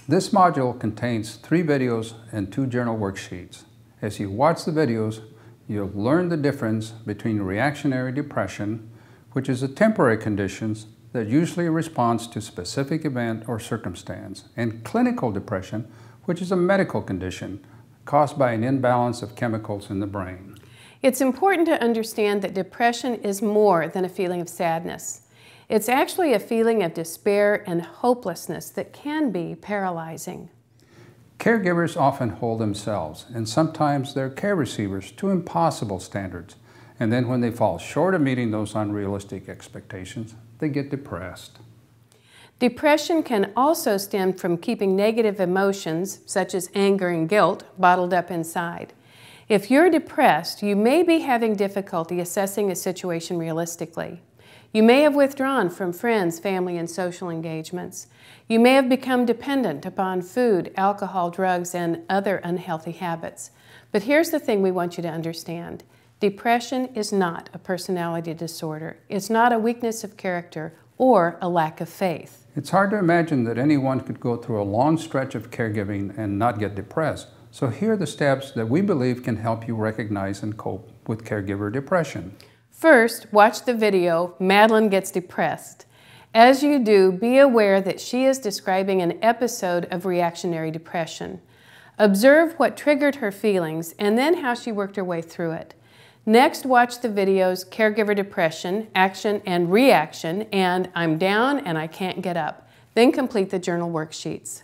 This module contains 3 videos and 2 journal worksheets. As you watch the videos, you'll learn the difference between reactionary depression, which is a temporary condition that usually responds to specific event or circumstance, and clinical depression, which is a medical condition caused by an imbalance of chemicals in the brain. It's important to understand that depression is more than a feeling of sadness. It's actually a feeling of despair and hopelessness that can be paralyzing. Caregivers often hold themselves, and sometimes their care receivers, to impossible standards. And then when they fall short of meeting those unrealistic expectations, they get depressed. Depression can also stem from keeping negative emotions, such as anger and guilt, bottled up inside. If you're depressed, you may be having difficulty assessing a situation realistically. You may have withdrawn from friends, family, and social engagements. You may have become dependent upon food, alcohol, drugs, and other unhealthy habits. But here's the thing we want you to understand. Depression is not a personality disorder. It's not a weakness of character or a lack of faith. It's hard to imagine that anyone could go through a long stretch of caregiving and not get depressed. So here are the steps that we believe can help you recognize and cope with caregiver depression. First, watch the video, Madeline Gets Depressed. As you do, be aware that she is describing an episode of reactionary depression. Observe what triggered her feelings and then how she worked her way through it. Next, watch the videos Caregiver Depression, Action and Reaction, and I'm Down and I Can't Get Up. Then complete the journal worksheets.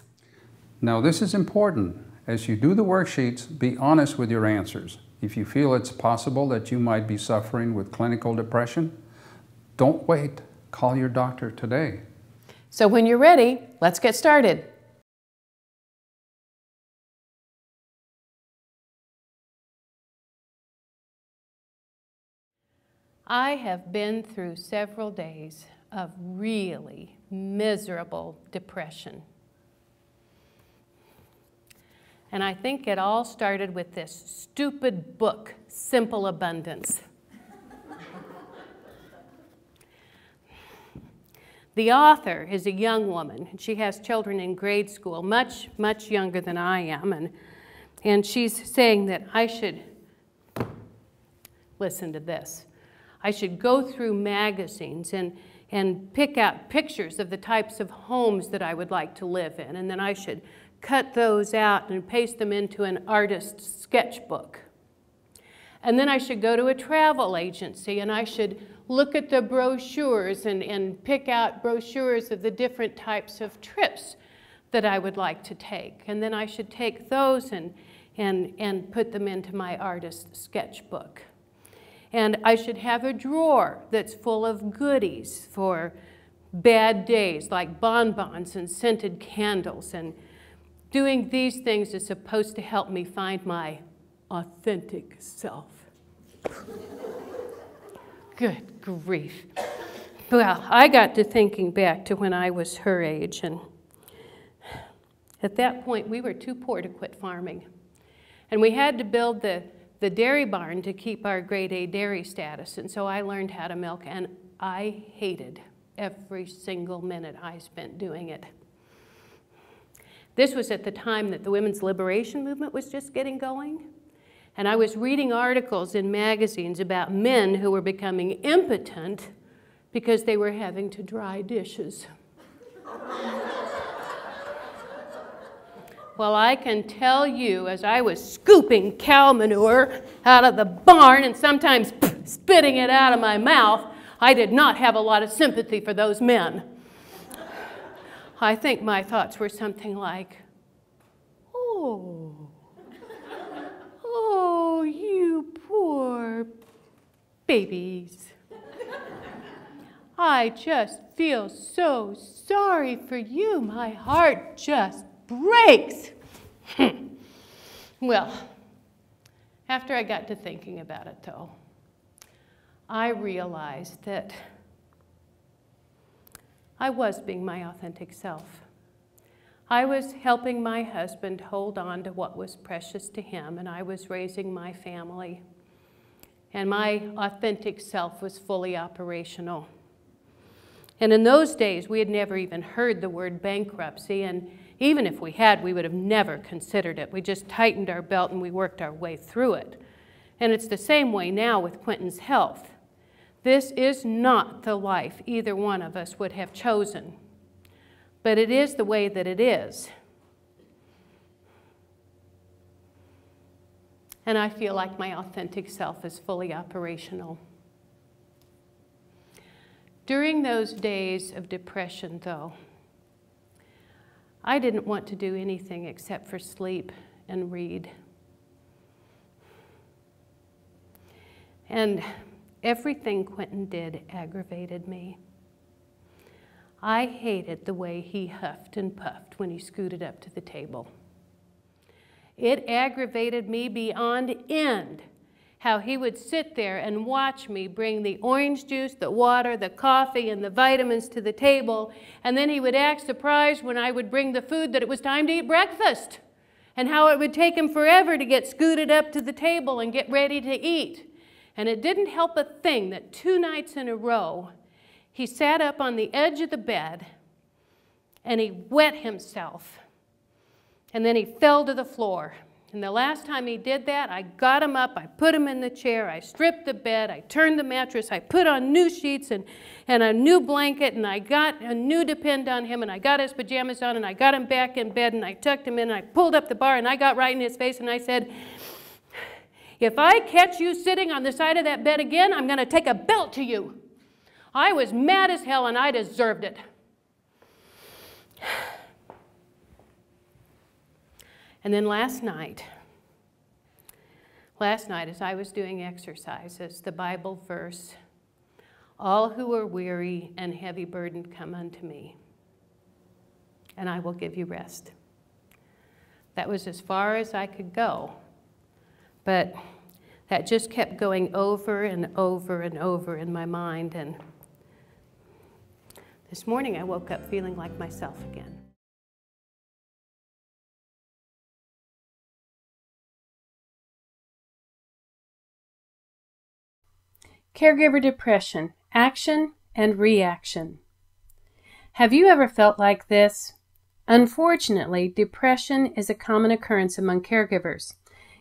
Now this is important. As you do the worksheets, be honest with your answers. If you feel it's possible that you might be suffering with clinical depression, don't wait. Call your doctor today. So when you're ready, let's get started. I have been through several days of really miserable depression. And I think it all started with this stupid book, Simple Abundance. The author is a young woman, and she has children in grade school, much, much younger than I am, and she's saying that I should, listen to this, I should go through magazines and pick out pictures of the types of homes that I would like to live in, and then I should cut those out and paste them into an artist's sketchbook. And then I should go to a travel agency and I should look at the brochures and pick out brochures of the different types of trips that I would like to take. And then I should take those and put them into my artist's sketchbook. And I should have a drawer that's full of goodies for bad days, like bonbons and scented candles. And doing these things is supposed to help me find my authentic self. Good grief. Well, I got to thinking back to when I was her age, and at that point we were too poor to quit farming. And we had to build the dairy barn to keep our grade A dairy status, and so I learned how to milk, and I hated every single minute I spent doing it. This was at the time that the women's liberation movement was just getting going. And I was reading articles in magazines about men who were becoming impotent because they were having to dry dishes. Well, I can tell you, as I was scooping cow manure out of the barn and sometimes spitting it out of my mouth, I did not have a lot of sympathy for those men. I think my thoughts were something like, oh, you poor babies. I just feel so sorry for you. My heart just breaks. Well, after I got to thinking about it, though, I realized that I was being my authentic self. I was helping my husband hold on to what was precious to him, and I was raising my family. And my authentic self was fully operational. And in those days, we had never even heard the word bankruptcy, and Even if we had, we would have never considered it. We just tightened our belt and we worked our way through it. And it's the same way now with Quentin's health. This is not the life either one of us would have chosen, but it is the way that it is. And I feel like my authentic self is fully operational. During those days of depression, though, I didn't want to do anything except for sleep and read. And everything Quentin did aggravated me. I hated the way he huffed and puffed when he scooted up to the table. It aggravated me beyond end how he would sit there and watch me bring the orange juice, the water, the coffee, and the vitamins to the table, and then he would act surprised when I would bring the food that it was time to eat breakfast, and how it would take him forever to get scooted up to the table and get ready to eat. And it didn't help a thing that 2 nights in a row, he sat up on the edge of the bed and he wet himself, and then he fell to the floor. And the last time he did that, I got him up, I put him in the chair, I stripped the bed, I turned the mattress, I put on new sheets and a new blanket, and I got a new depend on him, and I got his pajamas on, and I got him back in bed, and I tucked him in, and I pulled up the bar, and I got right in his face, and I said, "If I catch you sitting on the side of that bed again, I'm going to take a belt to you." I was mad as hell, and I deserved it. And then last night as I was doing exercises, the Bible verse, "All who are weary and heavy burdened, come unto me, and I will give you rest." That was as far as I could go, but that just kept going over and over and over in my mind, and this morning I woke up feeling like myself again. Caregiver depression, action and reaction. Have you ever felt like this? Unfortunately, depression is a common occurrence among caregivers.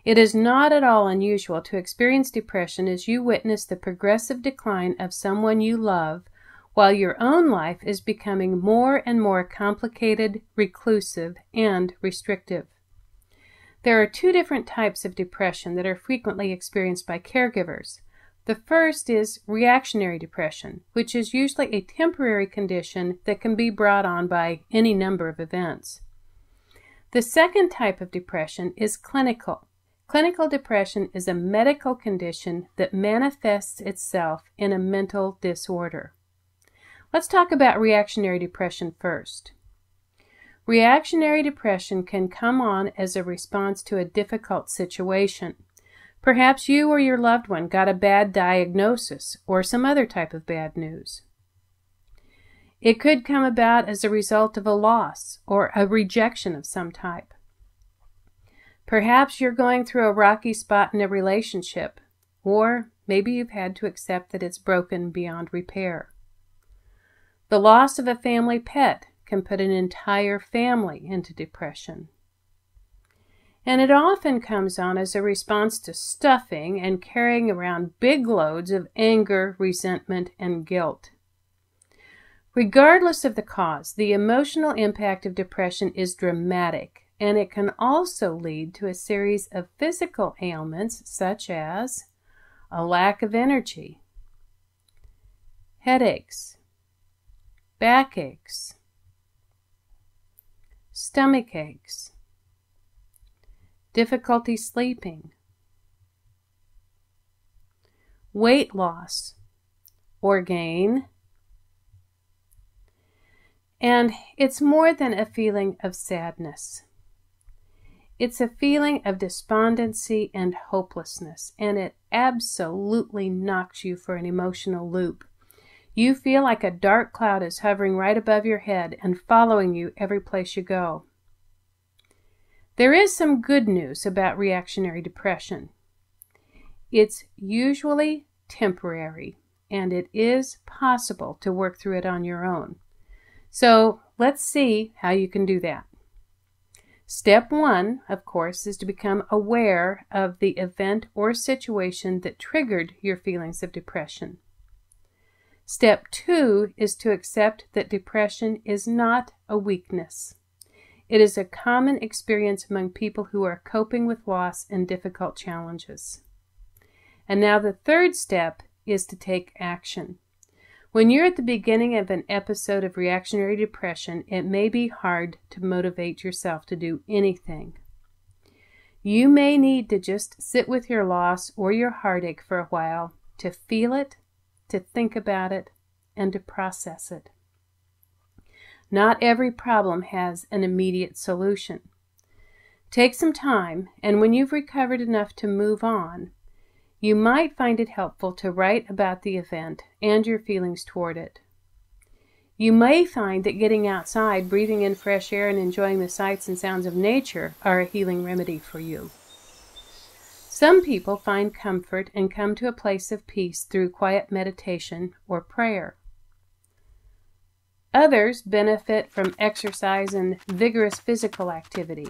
It is not at all unusual to experience depression as you witness the progressive decline of someone you love, while your own life is becoming more and more complicated, reclusive, and restrictive. There are 2 different types of depression that are frequently experienced by caregivers. The first is reactionary depression, which is usually a temporary condition that can be brought on by any number of events. The second type of depression is clinical. Clinical depression is a medical condition that manifests itself in a mental disorder. Let's talk about reactionary depression first. Reactionary depression can come on as a response to a difficult situation. Perhaps you or your loved one got a bad diagnosis or some other type of bad news. It could come about as a result of a loss or a rejection of some type. Perhaps you're going through a rocky spot in a relationship, or maybe you've had to accept that it's broken beyond repair. The loss of a family pet can put an entire family into depression. And it often comes on as a response to stuffing and carrying around big loads of anger, resentment, and guilt. Regardless of the cause, the emotional impact of depression is dramatic, and it can also lead to a series of physical ailments such as a lack of energy, headaches, backaches, stomach aches, difficulty sleeping, weight loss or gain, and it's more than a feeling of sadness. It's a feeling of despondency and hopelessness, and it absolutely knocks you for an emotional loop. You feel like a dark cloud is hovering right above your head and following you every place you go. There is some good news about reactionary depression. It's usually temporary, and it is possible to work through it on your own. So let's see how you can do that. Step 1, of course, is to become aware of the event or situation that triggered your feelings of depression. Step 2 is to accept that depression is not a weakness. It is a common experience among people who are coping with loss and difficult challenges. And now the third step is to take action. When you're at the beginning of an episode of reactionary depression, it may be hard to motivate yourself to do anything. You may need to just sit with your loss or your heartache for a while to feel it, to think about it, and to process it. Not every problem has an immediate solution. Take some time, and when you've recovered enough to move on, you might find it helpful to write about the event and your feelings toward it. You may find that getting outside, breathing in fresh air, and enjoying the sights and sounds of nature are a healing remedy for you. Some people find comfort and come to a place of peace through quiet meditation or prayer. Others benefit from exercise and vigorous physical activity.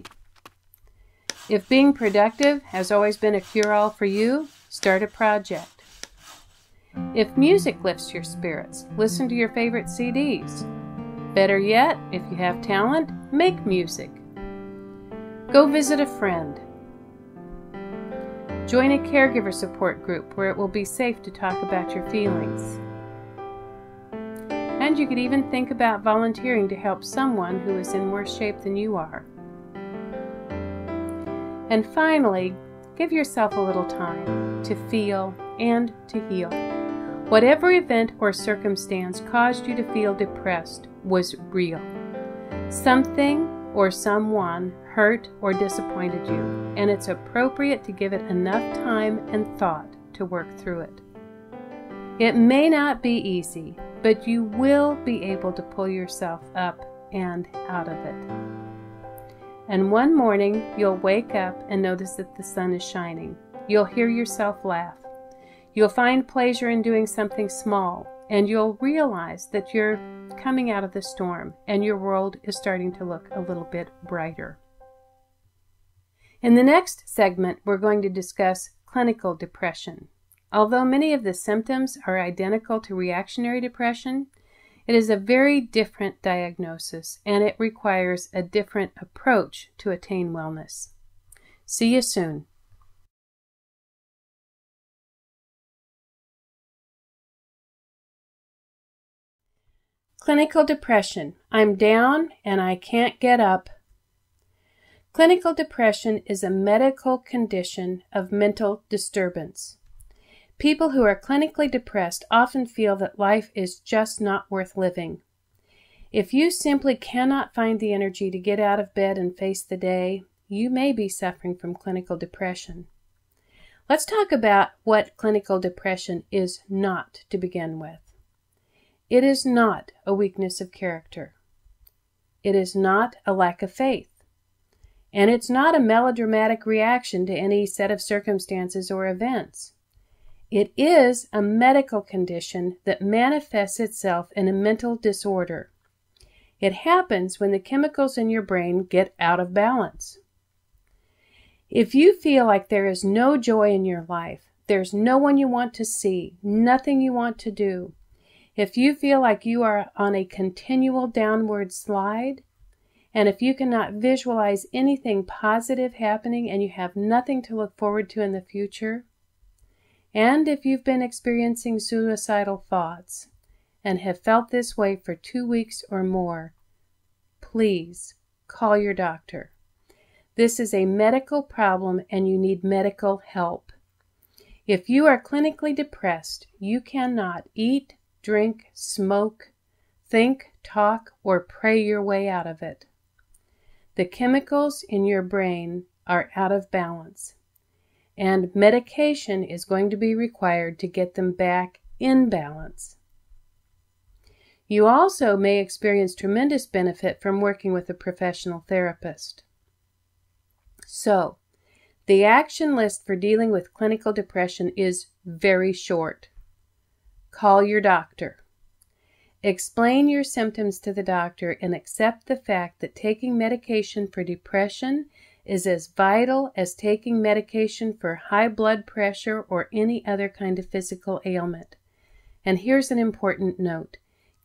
If being productive has always been a cure-all for you, start a project. If music lifts your spirits, listen to your favorite CDs. Better yet, if you have talent, make music. Go visit a friend. Join a caregiver support group where it will be safe to talk about your feelings. And you could even think about volunteering to help someone who is in worse shape than you are. And finally, give yourself a little time to feel and to heal. Whatever event or circumstance caused you to feel depressed was real. Something or someone hurt or disappointed you, and it's appropriate to give it enough time and thought to work through it. It may not be easy, but you will be able to pull yourself up and out of it. And one morning, you'll wake up and notice that the sun is shining. You'll hear yourself laugh. You'll find pleasure in doing something small, and you'll realize that you're coming out of the storm and your world is starting to look a little bit brighter. In the next segment, we're going to discuss clinical depression. Although many of the symptoms are identical to reactionary depression, it is a very different diagnosis, and it requires a different approach to attain wellness. See you soon. Clinical depression. I'm down and I can't get up. Clinical depression is a medical condition of mental disturbance. People who are clinically depressed often feel that life is just not worth living. If you simply cannot find the energy to get out of bed and face the day, you may be suffering from clinical depression. Let's talk about what clinical depression is not to begin with. It is not a weakness of character. It is not a lack of faith. And it's not a melodramatic reaction to any set of circumstances or events. It is a medical condition that manifests itself in a mental disorder. It happens when the chemicals in your brain get out of balance. If you feel like there is no joy in your life, there's no one you want to see, nothing you want to do, if you feel like you are on a continual downward slide, and if you cannot visualize anything positive happening and you have nothing to look forward to in the future, and if you've been experiencing suicidal thoughts and have felt this way for 2 weeks or more, please call your doctor. This is a medical problem and you need medical help. If you are clinically depressed, you cannot eat, drink, smoke, think, talk, or pray your way out of it. The chemicals in your brain are out of balance, and medication is going to be required to get them back in balance. You also may experience tremendous benefit from working with a professional therapist. So, the action list for dealing with clinical depression is very short. Call your doctor. Explain your symptoms to the doctor and accept the fact that taking medication for depression is as vital as taking medication for high blood pressure or any other kind of physical ailment. And here's an important note.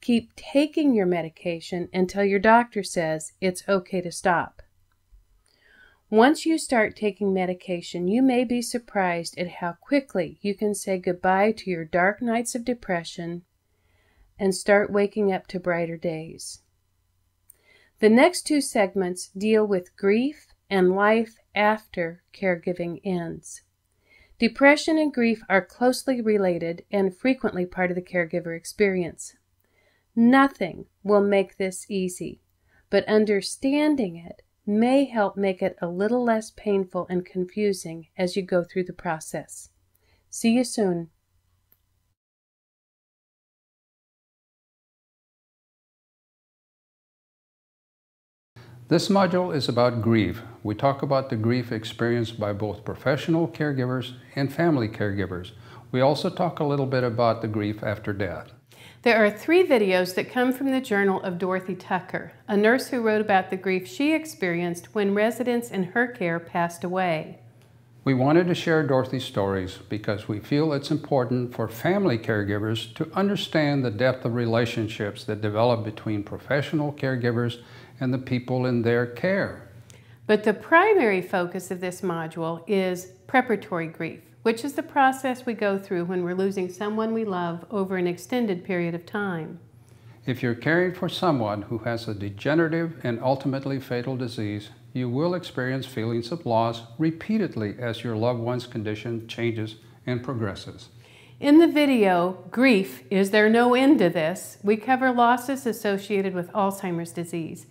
Keep taking your medication until your doctor says it's okay to stop. Once you start taking medication, you may be surprised at how quickly you can say goodbye to your dark nights of depression and start waking up to brighter days. The next two segments deal with grief and life after caregiving ends. Depression and grief are closely related and frequently part of the caregiver experience. Nothing will make this easy, but understanding it may help make it a little less painful and confusing as you go through the process. See you soon. This module is about grief. We talk about the grief experienced by both professional caregivers and family caregivers. We also talk a little bit about the grief after death. There are 3 videos that come from the journal of Dorothy Tucker, a nurse who wrote about the grief she experienced when residents in her care passed away. We wanted to share Dorothy's stories because we feel it's important for family caregivers to understand the depth of relationships that develop between professional caregivers and the people in their care. But the primary focus of this module is preparatory grief, which is the process we go through when we're losing someone we love over an extended period of time. If you're caring for someone who has a degenerative and ultimately fatal disease, you will experience feelings of loss repeatedly as your loved one's condition changes and progresses. In the video, Grief, Is There No End to This?, we cover losses associated with Alzheimer's disease.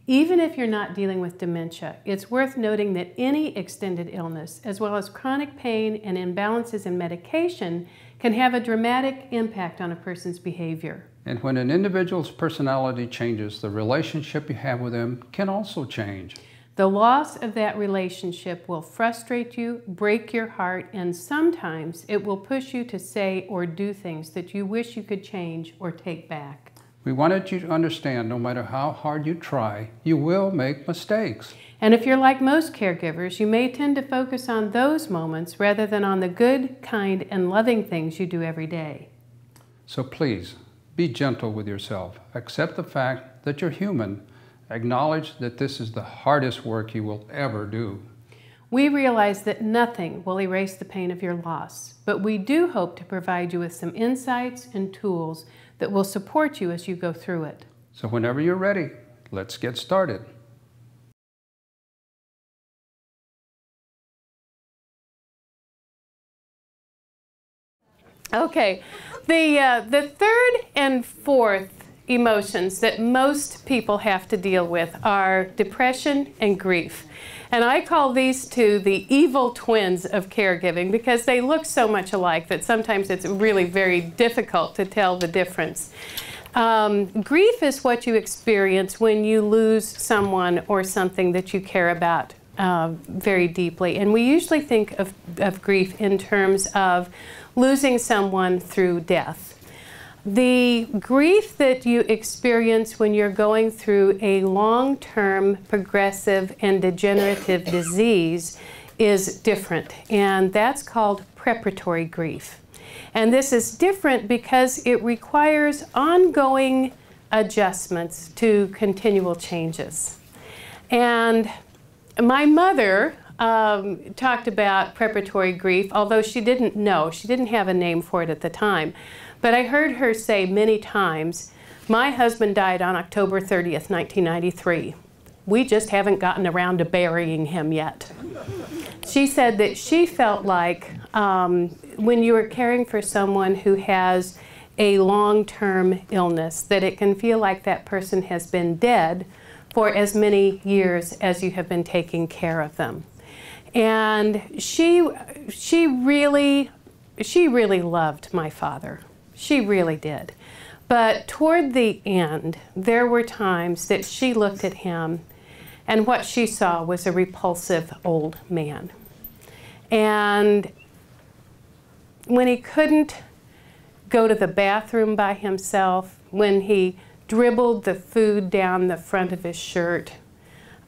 Even if you're not dealing with dementia, it's worth noting that any extended illness, as well as chronic pain and imbalances in medication, can have a dramatic impact on a person's behavior. And when an individual's personality changes, the relationship you have with them can also change. The loss of that relationship will frustrate you, break your heart, and sometimes it will push you to say or do things that you wish you could change or take back. We wanted you to understand no matter how hard you try, you will make mistakes. And if you're like most caregivers, you may tend to focus on those moments rather than on the good, kind, and loving things you do every day. So please, be gentle with yourself. Accept the fact that you're human. Acknowledge that this is the hardest work you will ever do. We realize that nothing will erase the pain of your loss, but we do hope to provide you with some insights and tools that will support you as you go through it. So whenever you're ready, let's get started. Okay, the third and fourth emotions that most people have to deal with are depression and grief. And I call these two the evil twins of caregiving because they look so much alike that sometimes it's really very difficult to tell the difference. Grief is what you experience when you lose someone or something that you care about very deeply. And we usually think of grief in terms of losing someone through death. The grief that you experience when you're going through a long-term progressive and degenerative disease is different, and that's called preparatory grief. And this is different because it requires ongoing adjustments to continual changes. And my mother talked about preparatory grief, although she didn't know. She didn't have a name for it at the time. But I heard her say many times, my husband died on October 30th, 1993. We just haven't gotten around to burying him yet. She said that she felt like when you are caring for someone who has a long-term illness, that it can feel like that person has been dead for as many years as you have been taking care of them. And she really loved my father. She really did. But toward the end, there were times that she looked at him and what she saw was a repulsive old man. And when he couldn't go to the bathroom by himself, when he dribbled the food down the front of his shirt,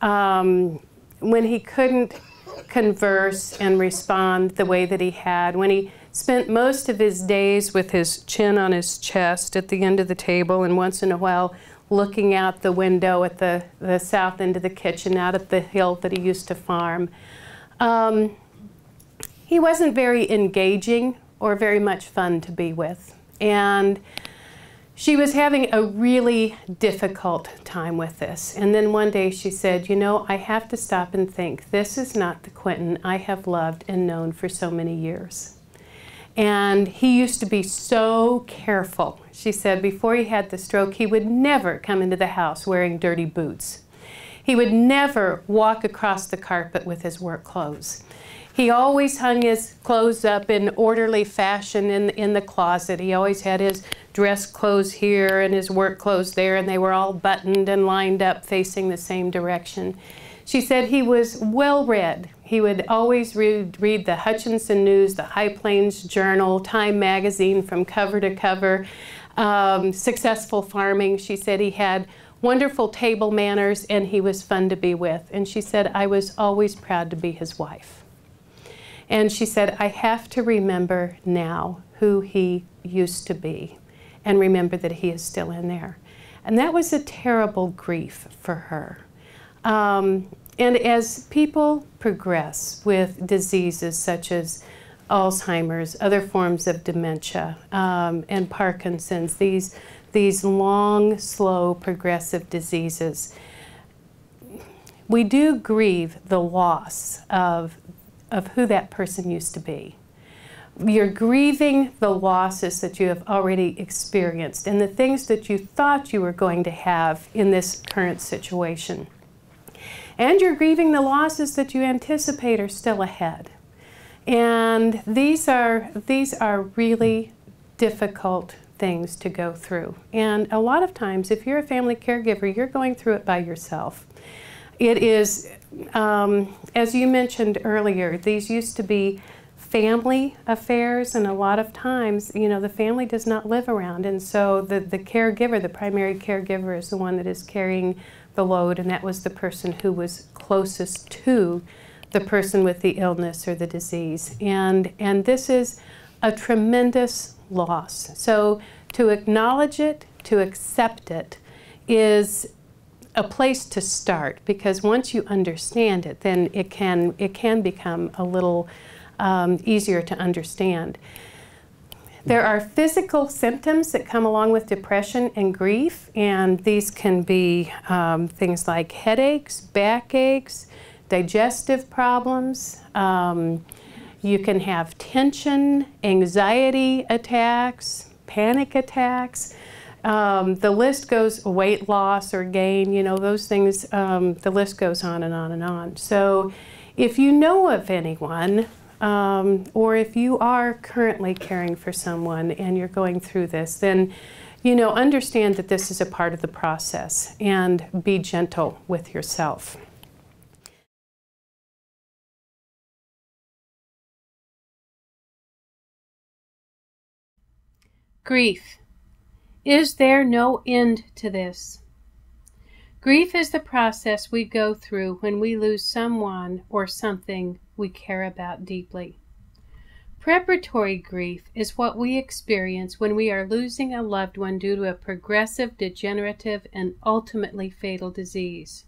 when he couldn't converse and respond the way that he had, when he spent most of his days with his chin on his chest at the end of the table and once in a while looking out the window at the south end of the kitchen, out at the hill that he used to farm. He wasn't very engaging or very much fun to be with. And she was having a really difficult time with this. And then one day she said, you know, I have to stop and think, this is not the Quentin I have loved and known for so many years. And he used to be so careful. She said before he had the stroke, he would never come into the house wearing dirty boots. He would never walk across the carpet with his work clothes. He always hung his clothes up in orderly fashion in the closet. He always had his dress clothes here and his work clothes there, and they were all buttoned and lined up facing the same direction. She said he was well read. He would always read the Hutchinson News, the High Plains Journal, Time magazine from cover to cover, Successful Farming. She said he had wonderful table manners and he was fun to be with. And she said, I was always proud to be his wife. And she said, I have to remember now who he used to be and remember that he is still in there. And that was a terrible grief for her. And as people progress with diseases such as Alzheimer's, other forms of dementia, and Parkinson's, these long, slow, progressive diseases, we do grieve the loss of who that person used to be. You're grieving the losses that you have already experienced and the things that you thought you were going to have in this current situation. And you're grieving the losses that you anticipate are still ahead. And these are really difficult things to go through. And a lot of times, if you're a family caregiver, you're going through it by yourself. It is, as you mentioned earlier, these used to be family affairs, and a lot of times, you know, the family does not live around, and so the caregiver, the primary caregiver, is the one that is carrying the load, and that was the person who was closest to the person with the illness or the disease. And this is a tremendous loss. So to acknowledge it, to accept it, is a place to start, because once you understand it, then it can become a little easier to understand. There are physical symptoms that come along with depression and grief, and these can be things like headaches, backaches, digestive problems. You can have tension, anxiety attacks, panic attacks. The list goes, weight loss or gain, you know, those things, the list goes on and on and on. So if you know of anyone, or if you are currently caring for someone and you're going through this, then, you know, understand that this is a part of the process and be gentle with yourself. Grief. Is there no end to this? Grief is the process we go through when we lose someone or something we care about deeply. Preparatory grief is what we experience when we are losing a loved one due to a progressive, degenerative, and ultimately fatal disease.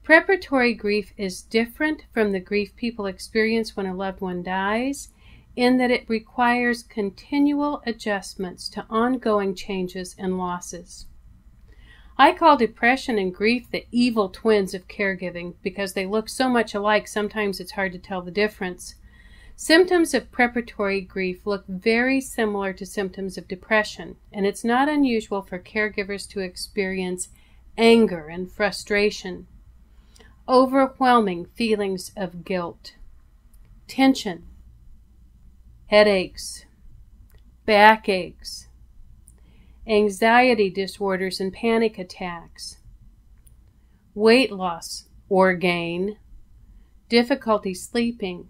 Preparatory grief is different from the grief people experience when a loved one dies, in that it requires continual adjustments to ongoing changes and losses. I call depression and grief the evil twins of caregiving because they look so much alike sometimes it's hard to tell the difference. Symptoms of preparatory grief look very similar to symptoms of depression, and it's not unusual for caregivers to experience anger and frustration, overwhelming feelings of guilt, tension, headaches, backaches, anxiety disorders and panic attacks, weight loss or gain, difficulty sleeping,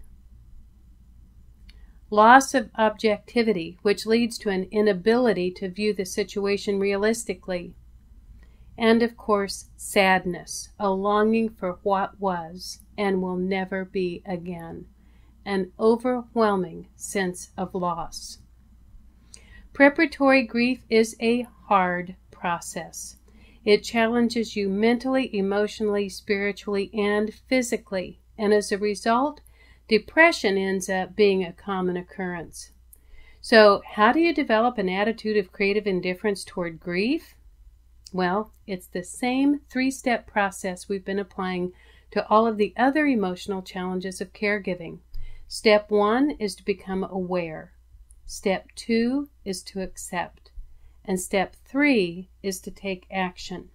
loss of objectivity, which leads to an inability to view the situation realistically, and of course, sadness, a longing for what was and will never be again, an overwhelming sense of loss. Preparatory grief is a hard process. It challenges you mentally, emotionally, spiritually, and physically, and as a result, depression ends up being a common occurrence. So, how do you develop an attitude of creative indifference toward grief? Well, it's the same three-step process we've been applying to all of the other emotional challenges of caregiving. Step 1 is to become aware. Step 2 is to accept. And step 3 is to take action.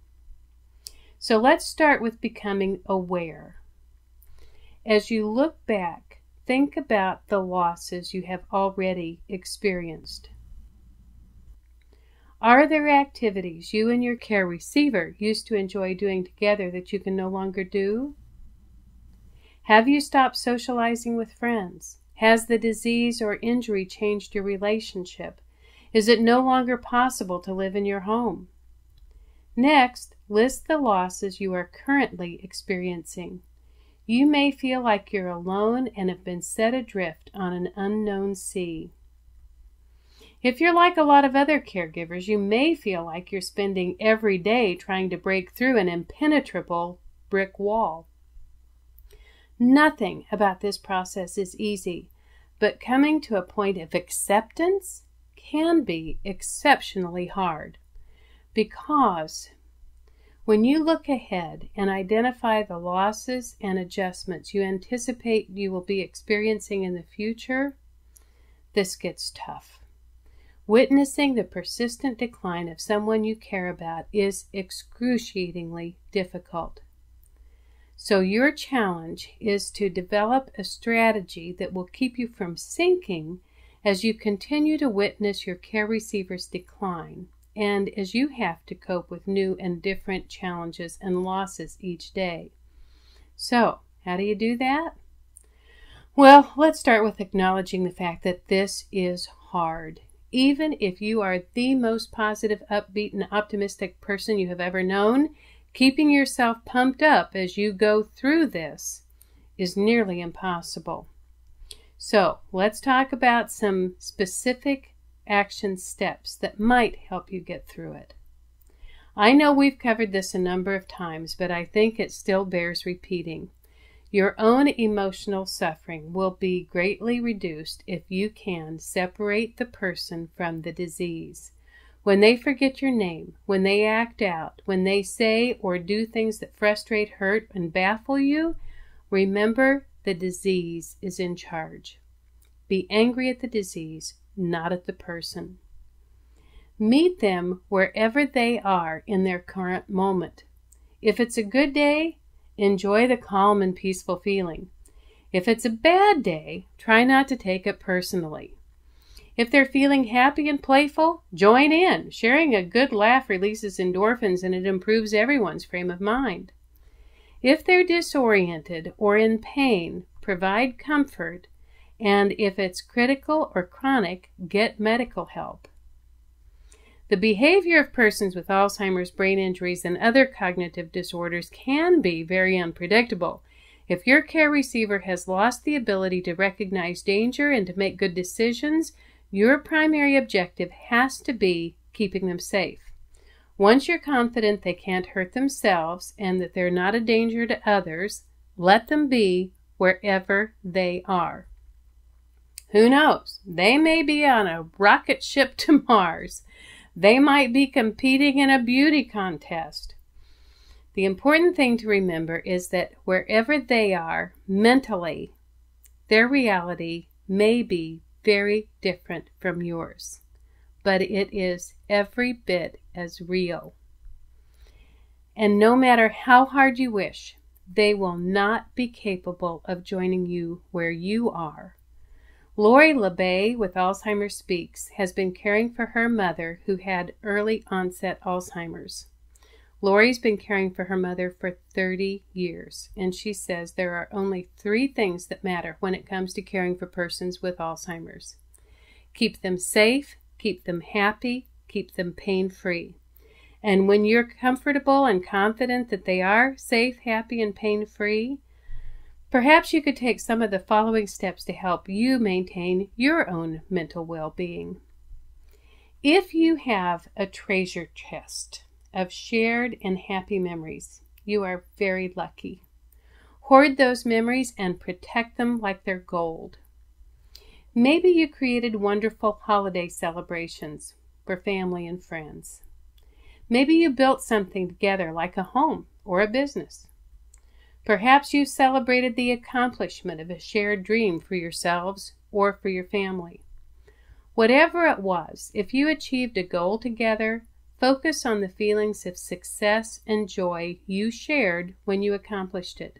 So let's start with becoming aware. As you look back, think about the losses you have already experienced. Are there activities you and your care receiver used to enjoy doing together that you can no longer do? Have you stopped socializing with friends? Has the disease or injury changed your relationship? Is it no longer possible to live in your home? Next, list the losses you are currently experiencing. You may feel like you're alone and have been set adrift on an unknown sea. If you're like a lot of other caregivers, you may feel like you're spending every day trying to break through an impenetrable brick wall. Nothing about this process is easy, but coming to a point of acceptance can be exceptionally hard, because when you look ahead and identify the losses and adjustments you anticipate you will be experiencing in the future, this gets tough. Witnessing the persistent decline of someone you care about is excruciatingly difficult. So your challenge is to develop a strategy that will keep you from sinking as you continue to witness your care receiver's decline, and as you have to cope with new and different challenges and losses each day. So, how do you do that? Well, let's start with acknowledging the fact that this is hard. Even if you are the most positive, upbeat, and optimistic person you have ever known, keeping yourself pumped up as you go through this is nearly impossible. So, let's talk about some specific action steps that might help you get through it. I know we've covered this a number of times, but I think it still bears repeating. Your own emotional suffering will be greatly reduced if you can separate the person from the disease. When they forget your name, when they act out, when they say or do things that frustrate, hurt, and baffle you, remember the disease is in charge. Be angry at the disease, not at the person. Meet them wherever they are in their current moment. If it's a good day, enjoy the calm and peaceful feeling. If it's a bad day, try not to take it personally. If they're feeling happy and playful, join in. Sharing a good laugh releases endorphins and it improves everyone's frame of mind. If they're disoriented or in pain, provide comfort, and if it's critical or chronic, get medical help. The behavior of persons with Alzheimer's, brain injuries, and other cognitive disorders can be very unpredictable. If your care receiver has lost the ability to recognize danger and to make good decisions, your primary objective has to be keeping them safe. Once you're confident they can't hurt themselves and that they're not a danger to others, let them be wherever they are. Who knows? They may be on a rocket ship to Mars. They might be competing in a beauty contest. The important thing to remember is that wherever they are mentally, their reality may be very different from yours, but it is every bit as real. And no matter how hard you wish, they will not be capable of joining you where you are. Lori LeBay with Alzheimer's Speaks has been caring for her mother who had early onset Alzheimer's. Lori's been caring for her mother for 30 years, and she says there are only 3 things that matter when it comes to caring for persons with Alzheimer's. Keep them safe, keep them happy, keep them pain-free. And when you're comfortable and confident that they are safe, happy, and pain-free, perhaps you could take some of the following steps to help you maintain your own mental well-being. If you have a treasure chest of shared and happy memories, you are very lucky. Hoard those memories and protect them like they're gold. Maybe you created wonderful holiday celebrations for family and friends. Maybe you built something together like a home or a business. Perhaps you celebrated the accomplishment of a shared dream for yourselves or for your family. Whatever it was, if you achieved a goal together, focus on the feelings of success and joy you shared when you accomplished it.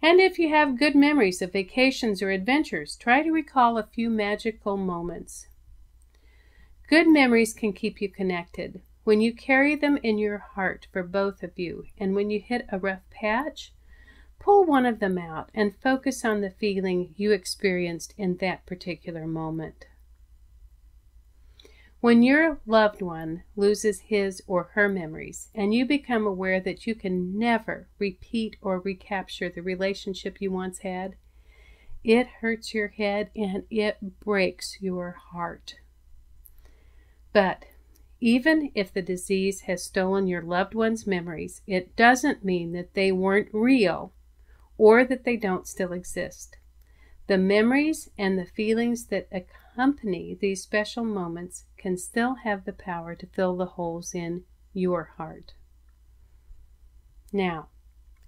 And if you have good memories of vacations or adventures, try to recall a few magical moments. Good memories can keep you connected. When you carry them in your heart for both of you, and when you hit a rough patch, pull one of them out and focus on the feeling you experienced in that particular moment. When your loved one loses his or her memories, and you become aware that you can never repeat or recapture the relationship you once had, it hurts your head and it breaks your heart. But even if the disease has stolen your loved one's memories, it doesn't mean that they weren't real or that they don't still exist. The memories and the feelings that accompany these special moments can still have the power to fill the holes in your heart. Now,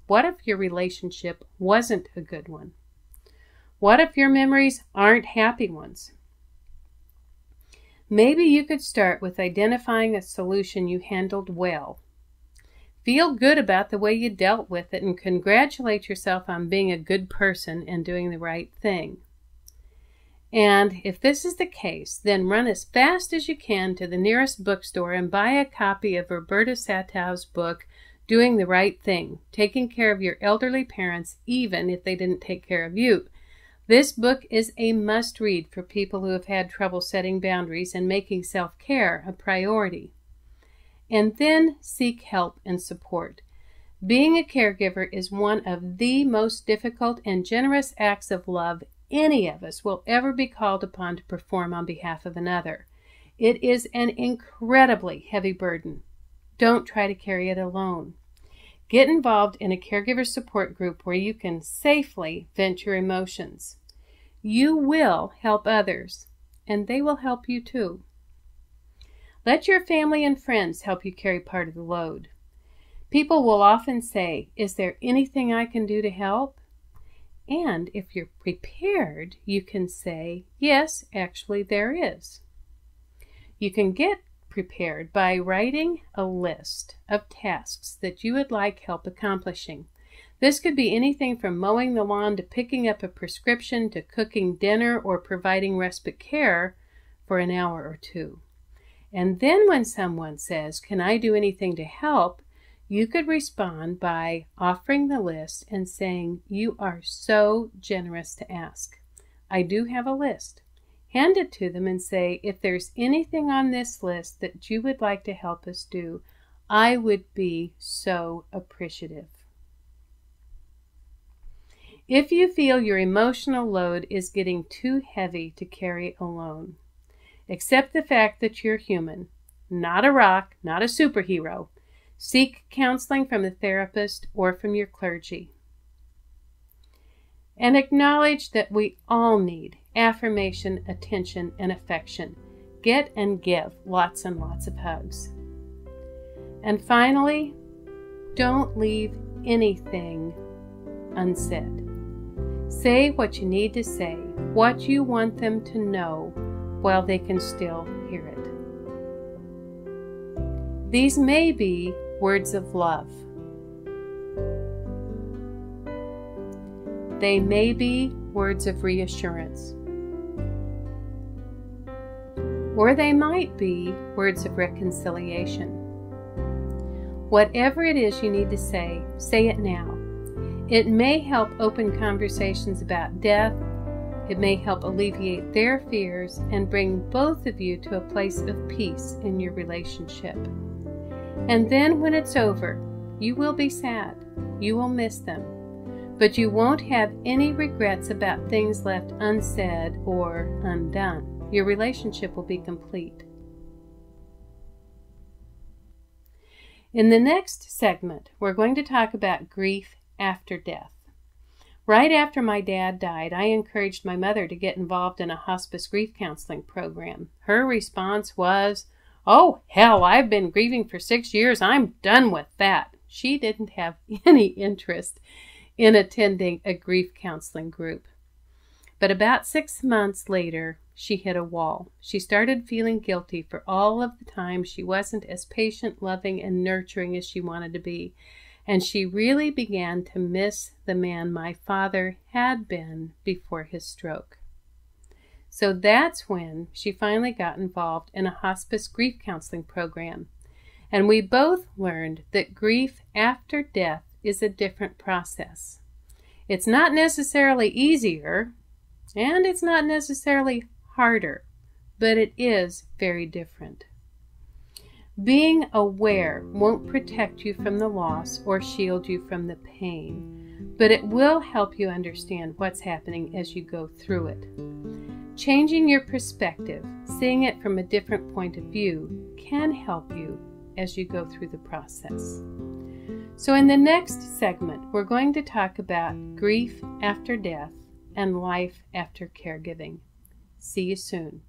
what if your relationship wasn't a good one? What if your memories aren't happy ones? Maybe you could start with identifying a solution you handled well. Feel good about the way you dealt with it and congratulate yourself on being a good person and doing the right thing. And if this is the case, then run as fast as you can to the nearest bookstore and buy a copy of Roberta Satow's book, Doing the Right Thing, Taking Care of Your Elderly Parents even if they didn't take care of you. This book is a must-read for people who have had trouble setting boundaries and making self-care a priority. And then seek help and support. Being a caregiver is one of the most difficult and generous acts of love any of us will ever be called upon to perform on behalf of another. It is an incredibly heavy burden. Don't try to carry it alone. Get involved in a caregiver support group where you can safely vent your emotions. You will help others, and they will help you too. Let your family and friends help you carry part of the load. People will often say, "Is there anything I can do to help?" And if you're prepared, you can say, "Yes, actually there is." You can get prepared by writing a list of tasks that you would like help accomplishing. This could be anything from mowing the lawn to picking up a prescription to cooking dinner or providing respite care for an hour or two. And then when someone says, "Can I do anything to help?" you could respond by offering the list and saying, "You are so generous to ask. I do have a list." Hand it to them and say, "If there's anything on this list that you would like to help us do, I would be so appreciative." If you feel your emotional load is getting too heavy to carry alone, accept the fact that you're human, not a rock, not a superhero. Seek counseling from a therapist or from your clergy. And acknowledge that we all need affirmation, attention, and affection. Get and give lots and lots of hugs. And finally, don't leave anything unsaid. Say what you need to say, what you want them to know, while they can still hear it. These may be words of love. They may be words of reassurance. Or they might be words of reconciliation. Whatever it is you need to say it now. It may help open conversations about death. It may help alleviate their fears and bring both of you to a place of peace in your relationship. And then when it's over, you will be sad. You will miss them. But you won't have any regrets about things left unsaid or undone. Your relationship will be complete. In the next segment, we're going to talk about grief after death. Right after my dad died, I encouraged my mother to get involved in a hospice grief counseling program. Her response was, "Oh, hell, I've been grieving for 6 years. I'm done with that." She didn't have any interest in attending a grief counseling group. But about 6 months later, she hit a wall. She started feeling guilty for all of the time she wasn't as patient, loving, and nurturing as she wanted to be. And she really began to miss the man my father had been before his stroke. So that's when she finally got involved in a hospice grief counseling program. And we both learned that grief after death is a different process. It's not necessarily easier, and it's not necessarily harder, but it is very different. Being aware won't protect you from the loss or shield you from the pain, but it will help you understand what's happening as you go through it. Changing your perspective, seeing it from a different point of view, can help you as you go through the process. So in the next segment, we're going to talk about grief after death and life after caregiving. See you soon.